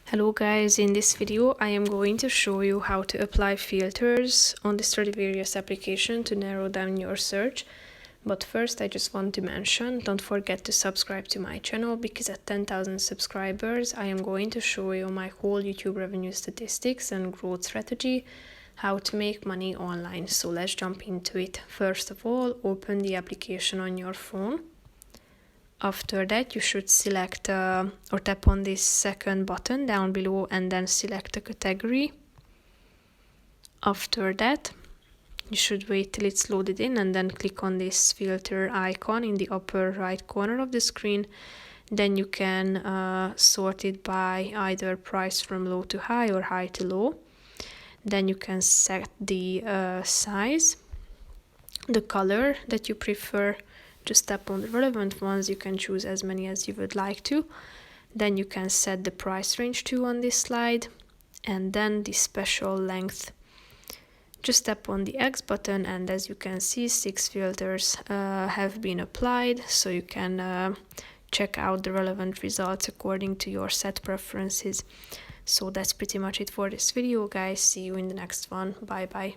Hello guys, in this video I am going to show you how to apply filters on the Stradivarius application to narrow down your search. But first I just want to mention, don't forget to subscribe to my channel, because at 10,000 subscribers I am going to show you my whole YouTube revenue statistics and growth strategy, how to make money online. So let's jump into it. First of all, open the application on your phone. After that, you should select or tap on this second button down below and then select a category. After that, you should wait till it's loaded in and then click on this filter icon in the upper right corner of the screen. Then you can sort it by either price from low to high or high to low. Then you can set the size, the color that you prefer. Just tap on the relevant ones. You can choose as many as you would like to. Then you can set the price range to on this slide, and then the special length. Just tap on the X button, and as you can see, 6 filters have been applied, so you can check out the relevant results according to your set preferences. So that's pretty much it for this video, guys. See you in the next one. Bye bye.